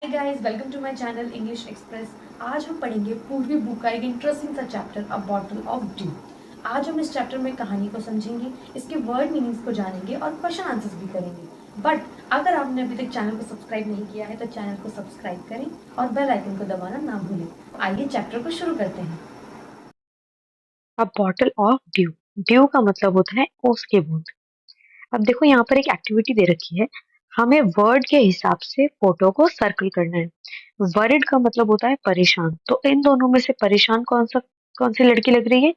Hi guys, welcome to my channel English Express. आज हम पढ़ेंगे पूर्वी बुक का एक इंटरेस्टिंग सा chapter a bottle of dew. आज हम इस चैप्टर में कहानी को समझेंगे, इसके वर्ड मीनिंग्स को जानेंगे और क्वेश्चन आंसर्स भी करेंगे। बट अगर आपने अभी तक चैनल को सब्सक्राइब नहीं किया है तो चैनल को सब्सक्राइब करें और बेल आइकन को दबाना ना भूलें। आइए चैप्टर को शुरू करते हैं। अ बॉटल ऑफ ड्यू। ड्यू का मतलब होता है ओस के बूंद। अब देखो यहाँ पर एक एक्टिविटी दे रखी है, हमें वर्ड के हिसाब से फोटो को सर्कल करना है। वर्ड का मतलब होता है परेशान, तो इन दोनों में से परेशान कौन सी लड़की लग रही है?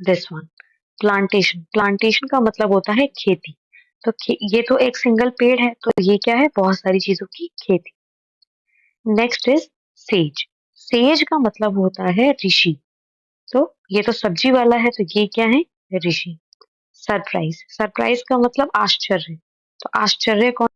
This one. प्लांटेशन, प्लांटेशन का मतलब होता है खेती। तो ये तो एक सिंगल पेड़ है, तो ये क्या है? बहुत सारी चीजों की खेती। Next is says. सेज का मतलब होता है ऋषि। तो ये तो सब्जी वाला है, तो ये क्या है? ऋषि। सरप्राइज, सरप्राइज का मतलब आश्चर्य। तो आश्चर्य कौन?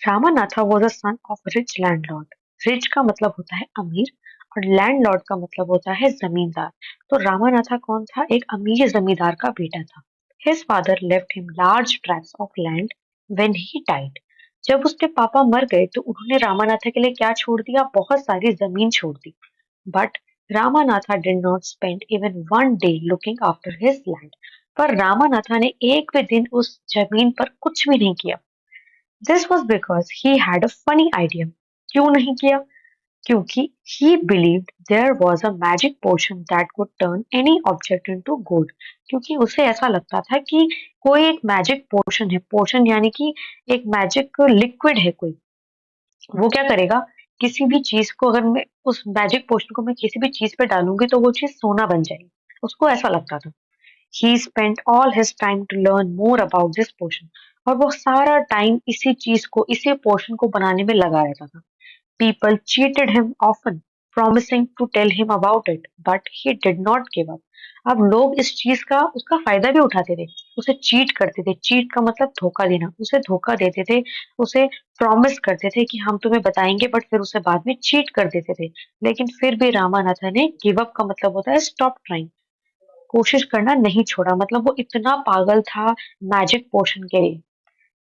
Ramanatha was a son of rich landlord. Rich का मतलब होता है अमीर और लैंडलॉर्ड का मतलब होता है जमींदार। तो रामानाथा कौन था? एक अमीर जमींदार का बेटा था। His father left him large tracts of land when he died. जब उसके पापा मर गए तो उन्होंने रामानाथा के लिए क्या छोड़ दिया? बहुत सारी जमीन छोड़ दी। But Ramanatha did not spend even one day looking after his land. पर रामानाथा ने एक भी दिन उस जमीन पर कुछ भी नहीं किया। This was because he had a funny idea. क्यों नहीं किया? क्योंकि he believed there was a magic potion that could turn any object into gold। क्योंकि उसे ऐसा लगता था कि कोई एक मैजिक पोशन है, पोशन यानी कि एक मैजिक लिक्विड है कोई, वो क्या करेगा? किसी भी चीज को अगर मैं उस मैजिक पोशन को मैं किसी भी चीज पे डालूंगी तो वो चीज सोना बन जाएगी। उसको ऐसा लगता था। He spent all his time to learn more about this potion। और वो सारा टाइम इसी चीज को, इसी पोशन को बनाने में लगा रहता था। People cheated him often, promising to tell him about it, but he did not give up। अब लोग इस चीज का, उसका फायदा भी उठाते थे, उसे चीट करते थे। चीट का मतलब धोखा देना, उसे धोखा देते थे, उसे प्रॉमिस करते थे कि हम तुम्हें बताएंगे, बट फिर उसे बाद में चीट कर देते थे। लेकिन फिर भी रामानाथन ने गिव अप का मतलब होता है स्टॉप ट्राइंग, कोशिश करना नहीं छोड़ा। मतलब वो इतना पागल था मैजिक पोशन के लिए।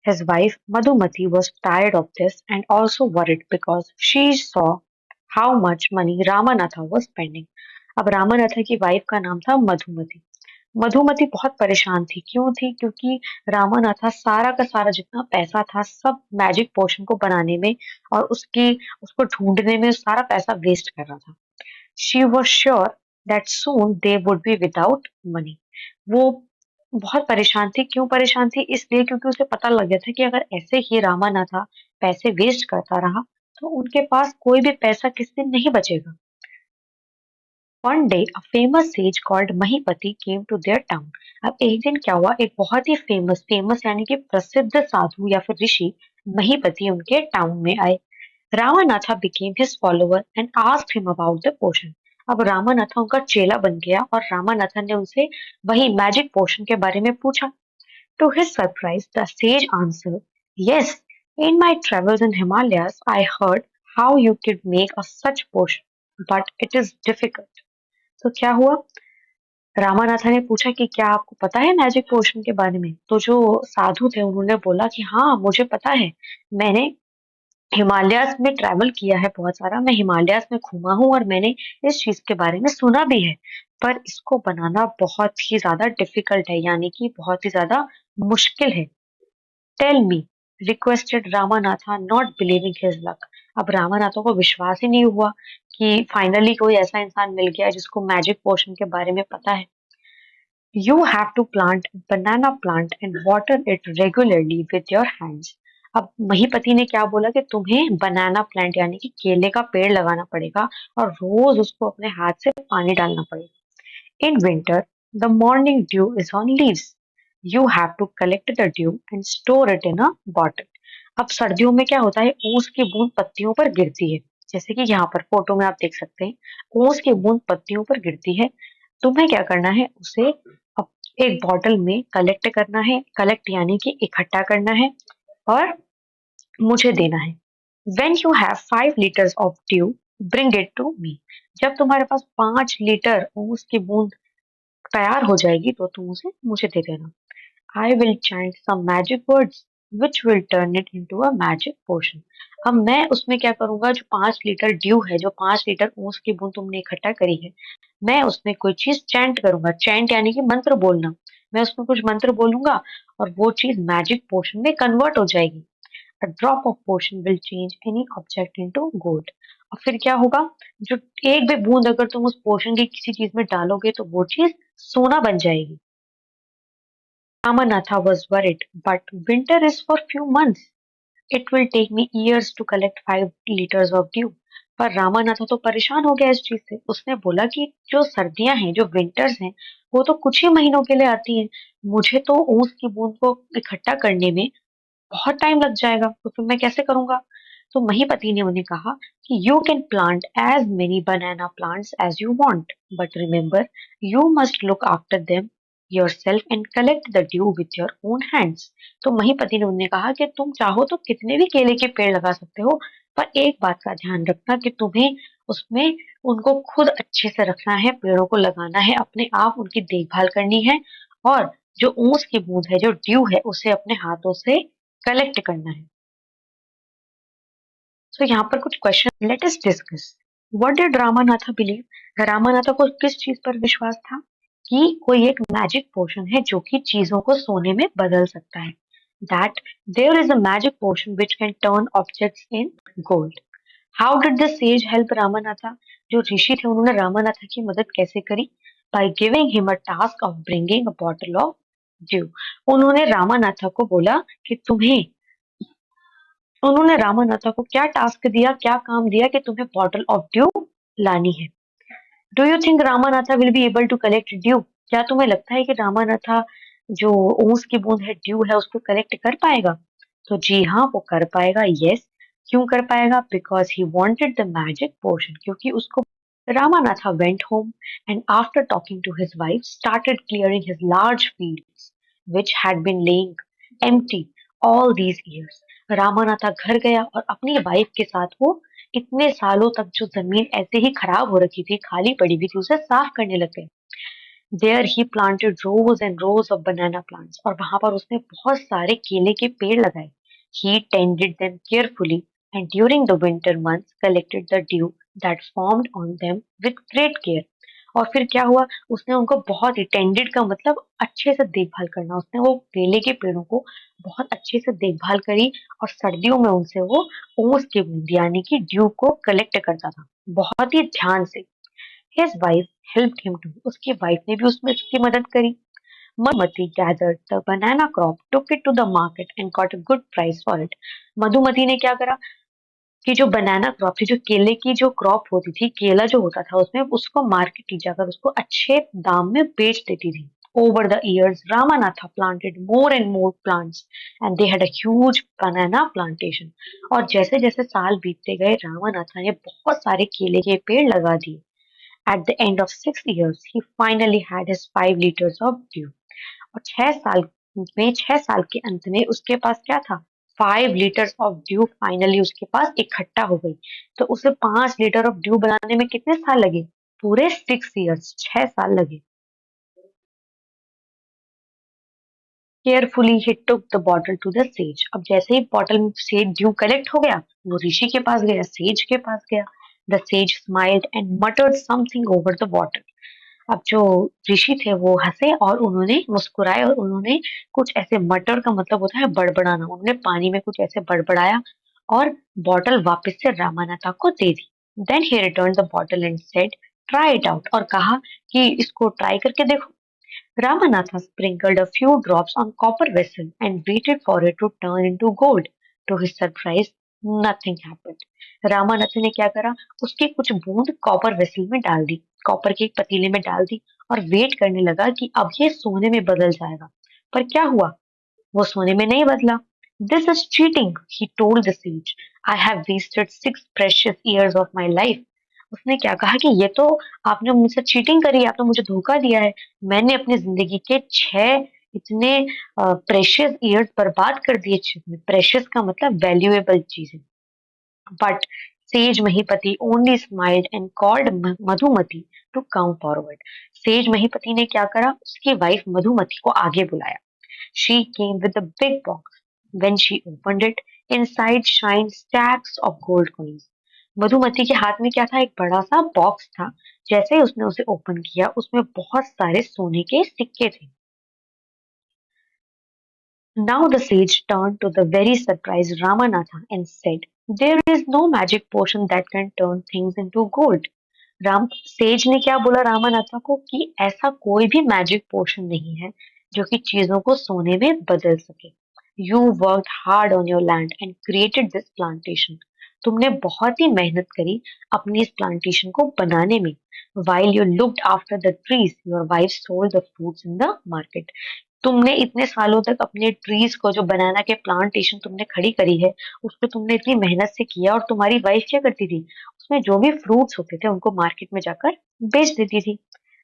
His wife Madhumati was tired of this and also worried because she saw how much money Ramanatha was spending। अब रामानाथा की वाइफ का नाम था मधुमति। मधुमति बहुत परेशान थी। क्यों थी? क्योंकि रामानाथा सारा का सारा जितना पैसा था सब मैजिक पोशन को बनाने में और उसको ढूंढने में सारा पैसा वेस्ट कर रहा था। She was sure that soon they would be without money. वो बहुत परेशान थी। क्यों परेशान थी? इसलिए क्योंकि उसे पता लग गया था कि अगर ऐसे ही रामानाथा पैसे वेस्ट करता रहा तो उनके पास कोई भी पैसा किसी दिन नहीं बचेगा। One day a famous sage called Mahipati came to their town. अब एक दिन क्या हुआ, एक बहुत ही फेमस, फेमस यानी कि प्रसिद्ध साधु या फिर ऋषि महीपति उनके टाउन में आए। Ramanatha became his follower and asked him about the potion. अब रामानाथा उनका चेला बन गया और रामानाथा ने उनसे वही मैजिक पोशन के बारे में पूछा। To his surprise, the sage answered, "Yes, in my travels in Himalayas, I heard how you could make a such potion, but it is difficult." तो क्या हुआ? रामानाथा ने पूछा कि क्या आपको पता है मैजिक पोशन के बारे में? तो जो साधु थे उन्होंने बोला कि हाँ मुझे पता है, मैंने हिमालयाज़ में ट्रैवल किया है बहुत सारा, मैं हिमालयाज़ में घूमा हूँ और मैंने इस चीज़ के बारे में सुना भी है। पर इसको बनाना बहुत ही ज़्यादा डिफ़िकल्ट है, यानी कि बहुत ही ज़्यादा मुश्किल है। Tell me, requested Ramanatha not believing his luck. अब रामानाथा को विश्वास ही नहीं हुआ कि फाइनली कोई ऐसा इंसान मिल गया जिसको मैजिक पोशन के बारे में पता है। You have to plant banana plant and water it regularly with your hands। अब महीपति ने क्या बोला कि तुम्हें बनाना प्लांट यानी कि केले का पेड़ लगाना पड़ेगा और रोज उसको अपने हाथ से पानी डालना पड़ेगा। In winter, the morning dew is on leaves। You have to collect the dew and store it in a bottle। अब सर्दियों में क्या होता है, ओस की बूंद पत्तियों पर गिरती है, जैसे कि यहाँ पर फोटो में आप देख सकते हैं, ओस की बूंद पत्तियों पर गिरती है। तुम्हें क्या करना है, उसे एक बॉटल में कलेक्ट करना है। कलेक्ट यानी कि इकट्ठा करना है और मुझे देना है। When you have 5 liters of dew, bring it to me। जब तुम्हारे पास 5 लीटर ओस की बूंद तैयार हो जाएगी तो तुम उसे मुझे दे देना। I will chant some magic words। which will turn it into a magic potion. अब मैं उसमें क्या करूंगा, जो 5 लीटर ड्यू है, जो 5 लीटर ऊस की बूंद तुमने इकट्ठा करी है, मैं उसमें कोई चीज चैंट करूंगा। चैंट यानी कि मंत्र बोलना। मैं उसमें कुछ मंत्र बोलूंगा और वो चीज मैजिक पोशन में कन्वर्ट हो जाएगी। A drop of potion will change any object into gold. और फिर क्या होगा, जो एक भी बूंद अगर तुम उस पोशन की किसी चीज में डालोगे तो वो चीज सोना बन जाएगी। Ramanatha was worried, but winter is for few months. It will take me years to collect 5 liters of dew. पर रामानाथा तो परेशान हो गया इस चीज से। उसने बोला कि जो सर्दियां हैं, जो विंटर्स हैं, वो तो कुछ ही महीनों के लिए आती हैं। मुझे तो ऊस की बूंद को इकट्ठा करने में बहुत टाइम लग जाएगा, तो फिर मैं कैसे करूंगा? तो महीपति ने उन्हें कहा कि you can plant as many banana plants as you want, but remember you must look after them yourself and collect the dew with your own hands. तो महीपति ने उन्हें कहा कि तुम चाहो तो कितने भी केले के पेड़ लगा सकते हो, पर एक बात का ध्यान रखना कि तुम्हें उसमें उनको खुद अच्छे से रखना है, पेड़ों को लगाना है, अपने आप उनकी देखभाल करनी है, और जो ऊस की बूंद है, जो ड्यू है, उसे अपने हाथों से कलेक्ट करना है। सो यहाँ पर कुछ question, let us discuss. What did Ramanatha believe? Ramanatha को किस चीज पर विश्वास था? कि कोई एक मैजिक पोशन है जो कि चीजों को सोने में बदल सकता है। That there is a magic potion which can turn objects in gold. How did the sage help Ramanatha? जो ऋषि थे उन्होंने रामानाथा की मदद कैसे करी? By giving him a task of bringing a bottle of dew. उन्होंने रामानाथा को बोला कि तुम्हें उन्होंने रामानाथा को क्या टास्क दिया, क्या काम दिया कि तुम्हें बॉटल ऑफ ड्यू लानी है। Do you think Ramanatha will be able to collect dew? क्या तुम्हें लगता है कि रामानाथा जो ओस की बूंद है, ड्यू है, उसको कलेक्ट कर पाएगा? तो जी हाँ, वो कर पाएगा। यस। क्यों कर पाएगा? Because he wanted the magic potion, क्योंकि उसको। Ramanatha went home and after talking to his wife started clearing his large fields which had been laying empty all these years. Ramanatha घर गया और अपनी वाइफ के साथ वो इतने सालों तक जो जमीन ऐसे ही खराब हो रखी थी, खाली पड़ी हुई थी, उसे साफ करने लग गए। There he planted rows and rows of banana plants और वहां पर उसने बहुत सारे केले के पेड़ लगाए। He tended them carefully and during the winter months collected the dew that formed on them with great care. और फिर क्या हुआ, उसने उनको बहुत ही टेंडेड का मतलब अच्छे से देखभाल करना। उसने वो केले के पेड़ों को बहुत अच्छे से देखभाल करी और सर्दियों में उनसे वो ओस के बूंद यानी कि ड्यू को कलेक्ट करता था, बहुत ही ध्यान से। His wife helped him too. उसकी वाइफ ने भी उसमें उसकी मदद करी। Madhumati gathered the banana crop, took it to the market and got a good price for it. Madhumati ने क्या करा कि जो बनाना क्रॉप थी, जो केले की जो क्रॉप होती थी, केला जो होता था उसमें, उसको मार्केट ले जाकर उसको अच्छे दाम में बेच देती थी। Over the years, Ramanatha planted more and more plants and they had a huge banana plantation. और जैसे जैसे साल बीतते गए, रामानाथा ने बहुत सारे केले के पेड़ लगा दिए। At the end of 6 years, he finally had his 5 liters of dew. और 6 साल के अंत में उसके पास क्या था? 5 liters of dew फाइनली उसके पास इकट्ठा हो गई। तो उसे 5 लीटर ऑफ ड्यू बनाने में कितने साल लगे? पूरे 6 years, 6 साल लगे। Carefully he took the bottle to the sage. अब जैसे ही बॉटल से ड्यू कलेक्ट हो गया, वो ऋषि के पास गया, सेज के पास गया। The sage smiled and मटर्ड something over the bottle. अब जो ऋषि थे वो हंसे और उन्होंने मुस्कुराए और उन्होंने कुछ ऐसे, मटर का मतलब होता है बड़बड़ाना, उन्होंने पानी में कुछ ऐसे बड़बड़ाया और बॉटल वापस से रामानाथा को दे दी। Then he return the bottle and said try it out, और कहा कि इसको ट्राई करके देखो। Ramanatha sprinkled a few drops on copper vessel and waited for it to turn into gold. To his surprise, nothing happened. Ramanath ने क्या करा, उसकी कुछ बूंद कॉपर वेसल में डाल दी, कॉपर के एक पतीले में डाल दी और वेट करने लगा कि अब ये सोने में बदल जाएगा। पर क्या हुआ, वो सोने में नहीं बदला। This is cheating, he told the sage. I have wasted 6 precious years of my life. उसने क्या कहा कि ये तो आपने मुझसे चीटिंग करी है, आपने मुझे धोखा दिया है। मैंने अपनी जिंदगी के 6 इतने प्रेशियस ईयर्स बर्बाद कर दिए। प्रेशियस का मतलब वैल्यूएबल चीजें। But sage Mahipati only smiled and called Madhumati to come forward. Sage Mahipati ने क्या करा, उसकी वाइफ मधुमती को आगे बुलाया। She came with a big box When she opened it, inside shined stacks of gold coins. Madhumati के हाथ में क्या था? एक बड़ा सा बॉक्स था। जैसे ही उसने उसे ओपन किया, उसमें बहुत सारे सोने के सिक्के थे। Now the sage turned to the very surprised Ramanatha and said, "There is no magic potion that can turn things into gold." Ram says ने क्या बोला रामानाथा को कि ऐसा कोई भी मैजिक पोशन नहीं है जो कि चीजों को सोने में बदल सके। You work hard on your land and created this plantation. तुमने बहुत ही मेहनत करी अपनी इस प्लांटेशन को बनाने में। While you looked after the trees your wife sold the fruits in the market. तुमने इतने सालों तक अपने ट्रीज को, जो बनाना के प्लांटेशन तुमने खड़ी करी है, उसको तुमने इतनी मेहनत से किया, और तुम्हारी वाइफ क्या करती थी? उसमें जो भी फ्रूट्स होते थे उनको मार्केट में जाकर बेच देती थी।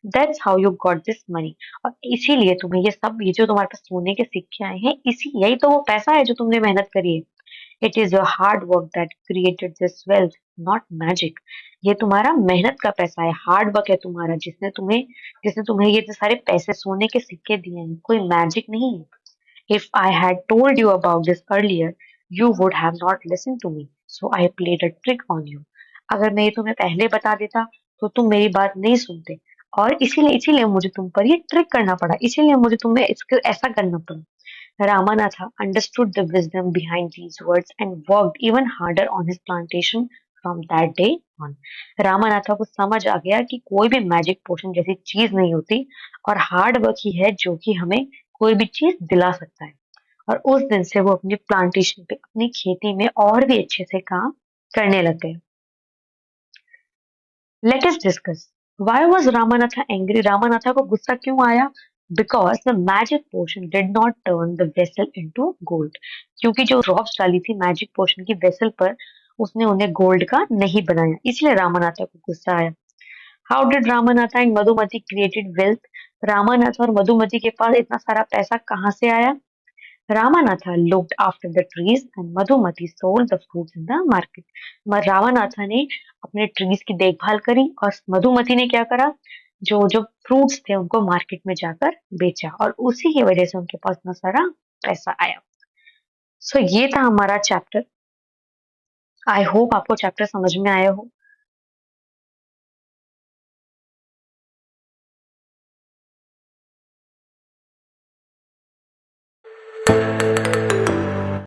That's how you got this money. और इसीलिए तुम्हें ये सब, ये जो तुम्हारे पास सोने के सिक्के आए हैं, इसी यही तो वो पैसा है जो तुमने मेहनत करी है। It is your hard work that created this wealth, not magic. ये तुम्हारा मेहनत का पैसा है, हार्ड वर्क है तुम्हारा, जिसने तुम्हें ये सारे पैसे, सोने के सिक्के दिए हैं। कोई मैजिक नहीं है। If I had told you about this earlier, you would have not listened to me. So I played a trick on you. अगर मैं ये तुम्हें पहले बता देता तो तुम मेरी बात नहीं सुनते, और इसीलिए इसीलिए मुझे तुम पर ये ट्रिक करना पड़ा, इसीलिए मुझे तुम्हें इसको ऐसा करना पड़ा। Ramanatha understood the wisdom behind these words and worked even harder on his plantation from that day on. Ramanatha को समझ आ गया कि कोई भी मैजिक पोशन जैसी चीज नहीं होती, और हार्ड वर्क ही है जो कि हमें कोई भी चीज दिला सकता है। और उस दिन से वो अपनी प्लांटेशन पे, अपनी खेती में और भी अच्छे से काम करने लग गए। Let us discuss. Why was Ramanatha angry? Ramanatha को गुस्सा क्यों आया? Because the magic potion did not turn the vessel into gold. क्योंकि जो ड्रॉप्स डाली थी मैजिक पोशन की वेसल पर, उसने उन्हें गोल्ड का नहीं बनाया, इसलिए रामानाथा को गुस्सा आया। How did Ramanatha and Madhumati created wealth? Ramanath और मधुमति के पास इतना सारा पैसा कहाँ से आया? Ramanatha looked after the trees and Madhumati sold the fruits in the market. Ramanatha ने अपने ट्रीज की देखभाल करी, और मधुमति ने क्या करा? जो जो फ्रूट्स थे उनको मार्केट में जाकर बेचा, और उसी की वजह से उनके पास इतना सारा पैसा आया। सो ये था हमारा चैप्टर। आई होप आपको चैप्टर समझ में आया हो।